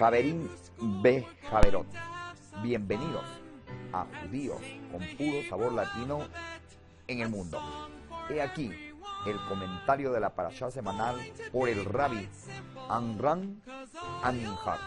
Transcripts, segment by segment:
Javerín B. Javerot. Bienvenidos a Judíos con puro sabor latino en el mundo. He aquí el comentario de la parashá semanal por el Rabbi Amram Aminhar.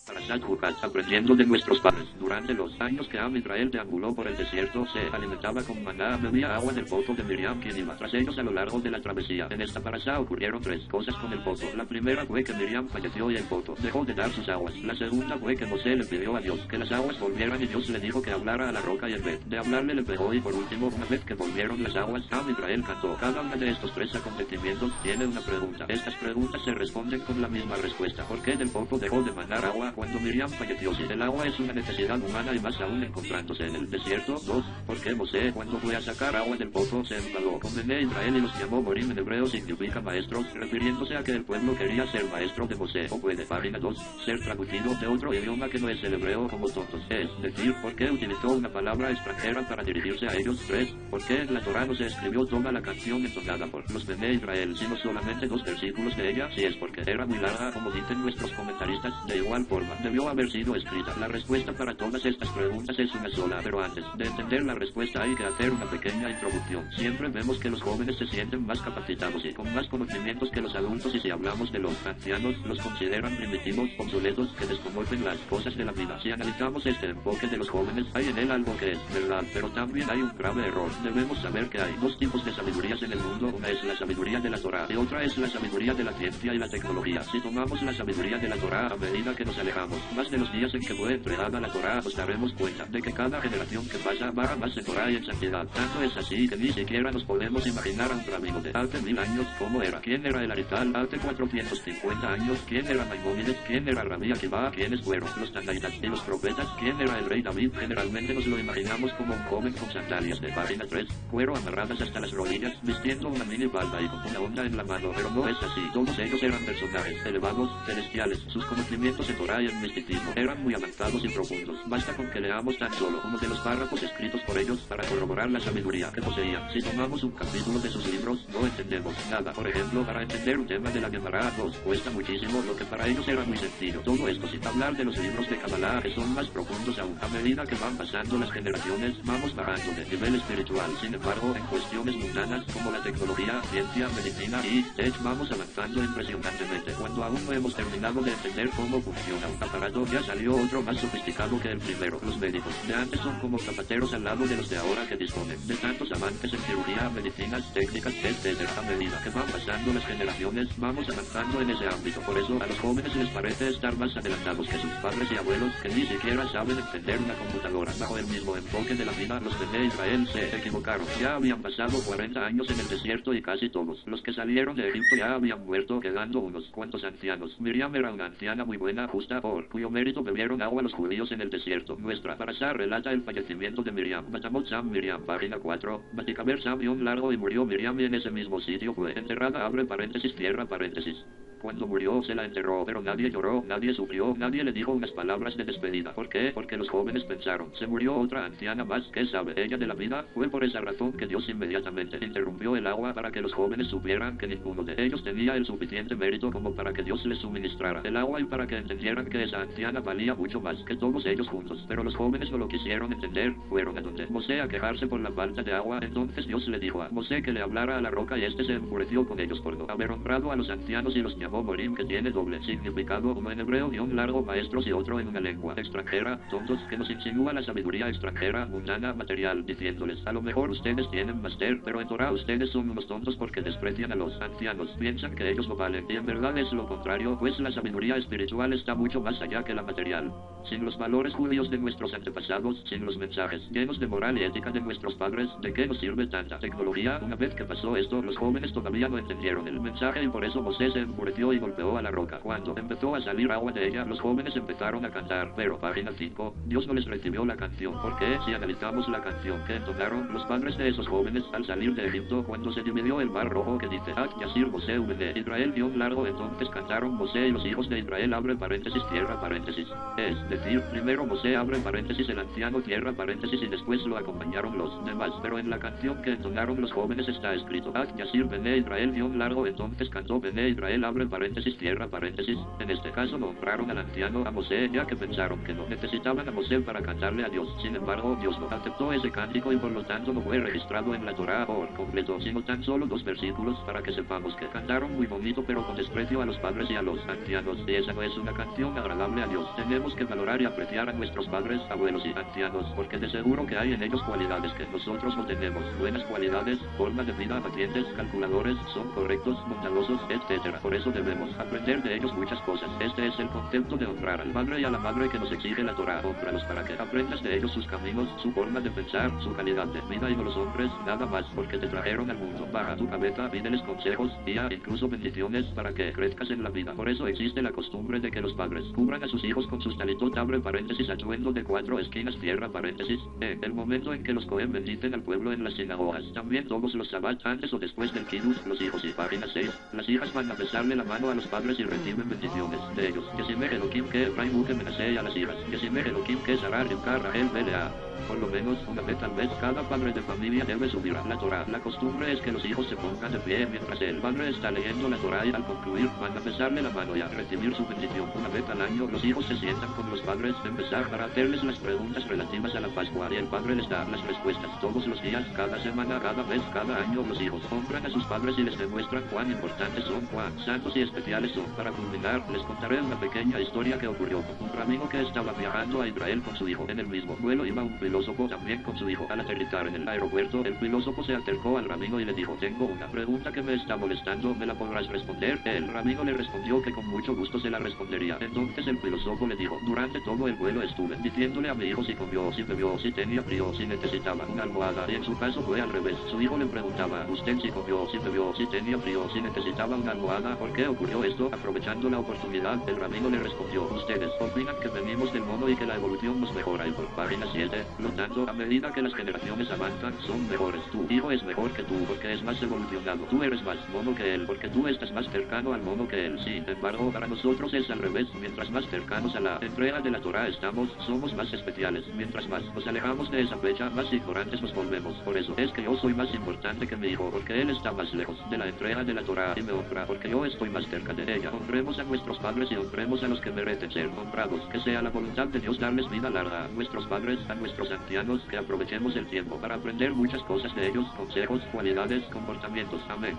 Parashat Jucat, aprendiendo de nuestros padres. Durante los años que Am Israel deambuló por el desierto, se alimentaba con maná, bebía agua del pozo de Miriam, quien iba tras ellos a lo largo de la travesía. En esta parashá ocurrieron tres cosas con el pozo. La primera fue que Miriam falleció y el pozo dejó de dar sus aguas. La segunda fue que Mosé le pidió a Dios que las aguas volvieran y Dios le dijo que hablara a la roca y en vez de hablarle le pegó. Y por último, una vez que volvieron las aguas, Am Israel cantó. Cada uno de estos tres acontecimientos tiene una pregunta. Estas preguntas se responden con la misma respuesta. ¿Por qué del pozo dejó de mandar agua cuando Miriam falleció? Si el agua es una necesidad humana y más aún encontrándose en el desierto. 2. ¿Por qué Mosé cuando fue a sacar agua del pozo se enfadó con Bené Israel y los llamó Morim? En hebreo significa maestros, refiriéndose a que el pueblo quería ser maestro de Mosé. O puede, página 2, ser traducido de otro idioma que no es el hebreo como tontos. Es decir, ¿por qué utilizó una palabra extranjera para dirigirse a ellos? 3. ¿Por qué en la Torá no se escribió toda la canción entonada por los Bené Israel, sino solamente 2 versículos de ella? Si es porque era muy larga, como dicen nuestros comentaristas. De igual forma, debió haber sido escrita. La respuesta para todas estas preguntas es una sola, pero antes de entender la respuesta hay que hacer una pequeña introducción. Siempre vemos que los jóvenes se sienten más capacitados y con más conocimientos que los adultos, y si hablamos de los ancianos, los consideran primitivos, obsoletos, que desconocen las cosas de la vida. Si analizamos este enfoque de los jóvenes, hay en él algo que es verdad, pero también hay un grave error. Debemos saber que hay dos tipos de sabidurías en el mundo. Una es la sabiduría de la Torá y otra es la sabiduría de la ciencia y la tecnología. Si tomamos la sabiduría de la Torá, a medida que nos alejamos más de los días en que fue entregada la Torá, nos daremos cuenta de que cada generación que pasa va más en Torá y en santidad. Tanto es así que ni siquiera nos podemos imaginar a un rabino de hace 1000 años cómo era. ¿Quién era el Arizal hace 450 años? ¿Quién era Maimónides? ¿Quién era Rabí Akiva? ¿Quiénes fueron los tanaítas y los profetas? ¿Quién era el rey David? Generalmente nos lo imaginamos como un joven con sandalias de página 3, cuero amarradas hasta las rodillas, vistiendo una mini falda y con una onda en la mano. Pero no es así. Todos ellos eran personajes elevados, celestiales. Sus conocimientos en Torá y en misticismo eran muy avanzados y profundos. Basta con que leamos tan solo uno de los párrafos escritos por ellos para corroborar la sabiduría que poseían. Si tomamos un capítulo de sus libros, no entendemos nada. Por ejemplo, para entender un tema de la Gemara nos cuesta muchísimo lo que para ellos era muy sencillo. Todo esto sin hablar de los libros de Kabbalah, que son más profundos aún. A medida que van pasando las generaciones, vamos bajando de nivel espiritual. Sin embargo, en cuestiones mundanas como la tecnología, ciencia, medicina y tech, vamos avanzando impresionantemente. Cuando aún no hemos terminado de entender cómo funciona un aparato, ya salió otro más sofisticado que el primero. Los médicos de antes son como zapateros al lado de los de ahora, que disponen de tantos avances en cirugía, medicinas, técnicas, etc. A medida que van pasando las generaciones, vamos avanzando en ese ámbito. Por eso a los jóvenes les parece estar más adelantados que sus padres y abuelos, que ni siquiera saben entender una computadora. Bajo el mismo enfoque de la vida, los de Israel se equivocaron. Ya habían pasado 40 años en el desierto y casi todos los que salieron de Egipto ya habían muerto, quedando unos cuantos ancianos. Miriam era una anciana muy buena, justa, por cuyo mérito bebieron agua los judíos en el desierto. Nuestra parashá relata el fallecimiento de Miriam. Batamot Sam Miriam, página 4. Batikaber Sam Yom largo y murió Miriam, y en ese mismo sitio fue enterrada, abre paréntesis, cierra paréntesis. Cuando murió se la enterró, pero nadie lloró, nadie sufrió, nadie le dijo unas palabras de despedida. ¿Por qué? Porque los jóvenes pensaron, se murió otra anciana más, ¿qué sabe ella de la vida? Fue por esa razón que Dios inmediatamente interrumpió el agua para que los jóvenes supieran que ninguno de ellos tenía el suficiente mérito como para que Dios les suministrara el agua, y para que entendieran que esa anciana valía mucho más que todos ellos juntos. Pero los jóvenes no lo quisieron entender, fueron a donde Mosé a quejarse por la falta de agua. Entonces Dios le dijo a Mosé que le hablara a la roca, y este se enfureció con ellos por no haber honrado a los ancianos y los llamó Morim, que tiene doble significado, uno en hebreo y un largo, maestros, y otro en una lengua extranjera, tontos, que nos insinúa la sabiduría extranjera, mundana, material, diciéndoles, a lo mejor ustedes tienen máster, pero en Torah ustedes son unos tontos porque desprecian a los ancianos, piensan que ellos no valen, y en verdad es lo contrario, pues la sabiduría espiritual está mucho más allá que la material. Sin los valores judíos de nuestros antepasados, sin los mensajes llenos de moral y ética de nuestros padres, ¿de qué nos sirve tanta tecnología? Una vez que pasó esto, los jóvenes todavía no entendieron el mensaje, y por eso Mosé se enfureció y golpeó a la roca. Cuando empezó a salir agua de ella, los jóvenes empezaron a cantar, pero página 5, Dios no les recibió la canción, porque si analizamos la canción que entonaron los padres de esos jóvenes al salir de Egipto, cuando se dividió el mar rojo, que dice, Yasir Mosé de Israel guión largo, entonces cantaron Mosé y los hijos de Israel, abre paréntesis, cierra paréntesis. Es decir, primero Mosé, abre paréntesis, el anciano, cierra paréntesis, y después lo acompañaron los demás. Pero en la canción que entonaron los jóvenes está escrito, Yasir Bene Israel guión largo, entonces cantó Bene Israel, abre abre paréntesis, tierra paréntesis. En este caso nombraron al anciano a Mosé, ya que pensaron que no necesitaban a Mosé para cantarle a Dios. Sin embargo, Dios no aceptó ese cántico y por lo tanto no fue registrado en la Torá por completo, sino tan solo 2 versículos para que sepamos que cantaron muy bonito pero con desprecio a los padres y a los ancianos. Y esa no es una canción agradable a Dios. Tenemos que valorar y apreciar a nuestros padres, abuelos y ancianos, porque de seguro que hay en ellos cualidades que nosotros no tenemos. Buenas cualidades, forma de vida, pacientes, calculadores, son correctos, bondadosos, etc. Por eso debemos aprender de ellos muchas cosas. Este es el concepto de honrar al padre y a la madre que nos exige la Torá. Honralos para que aprendas de ellos sus caminos, su forma de pensar, su calidad de vida y no los hombres, nada más, porque te trajeron al mundo. Baja tu cabeza, pídeles consejos, guía, incluso bendiciones para que crezcas en la vida. Por eso existe la costumbre de que los padres cubran a sus hijos con sus talentos, abre paréntesis, atuendo de 4 esquinas, cierra paréntesis, el momento en que los Cohen bendicen al pueblo en las sinagogas. También todos los Sabbat, antes o después del Kiddush, los hijos y página 6, las hijas van a besarle la mano a los padres y reciben bendiciones de ellos. Yesimer Elohim que Efraim que Menashe a las hijas. Yesimer Elohim que Sarar Rivka Rahel Belea. Por lo menos una vez al mes cada padre de familia debe subir a la Torá. La costumbre es que los hijos se pongan de pie mientras el padre está leyendo la Torá y al concluir van a besarle la mano y a recibir su bendición. Una vez al año los hijos se sientan con los padres a empezar para hacerles las preguntas relativas a la Pascua y el padre les da las respuestas todos los días, cada semana, cada mes, cada año. Los hijos honran a sus padres y les demuestran cuán importantes son, cuán santos y especiales son. Para culminar, les contaré una pequeña historia que ocurrió con un rabino que estaba viajando a Israel con su hijo. En el mismo vuelo iba un filósofo también con su hijo. Al aterrizar en el aeropuerto, el filósofo se acercó al rabino y le dijo: tengo una pregunta que me está molestando, ¿me la podrás responder? El rabino le respondió que con mucho gusto se la respondería. Entonces el filósofo le dijo: durante todo el vuelo estuve diciéndole a mi hijo si comió, si bebió, si tenía frío, si necesitaba una almohada, y en su caso fue al revés. Su hijo le preguntaba: usted si comió, si bebió, si tenía frío, si necesitaba una almohada, ¿por qué ocurrió esto? Aprovechando la oportunidad, el rabino le respondió: ustedes opinan que venimos del mono y que la evolución nos mejora. Y por página 7, lo tanto, a medida que las generaciones avanzan, son mejores. Tu hijo es mejor que tú porque es más evolucionado. Tú eres más mono que él porque tú estás más cercano al mono que él. Sin embargo, para nosotros es al revés. Mientras más cercanos a la entrega de la Torá estamos, somos más especiales. Mientras más nos alejamos de esa fecha, más ignorantes nos volvemos. Por eso es que yo soy más importante que mi hijo, porque él está más lejos de la entrega de la Torá y me honra porque yo estoy más cerca de ella. Honremos a nuestros padres y honremos a los que merecen ser honrados. Que sea la voluntad de Dios darles vida larga a nuestros padres, a nuestros ancianos, que aprovechemos el tiempo para aprender muchas cosas de ellos, consejos, cualidades, comportamientos. Amén.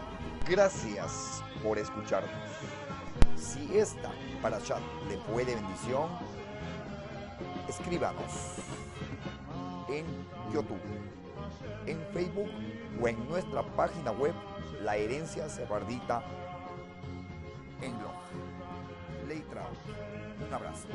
Gracias por escucharnos. Si esta parashat le fue de bendición, escríbanos en YouTube, en Facebook o en nuestra página web La Herencia Sefardita en blog. Leitra, un abrazo.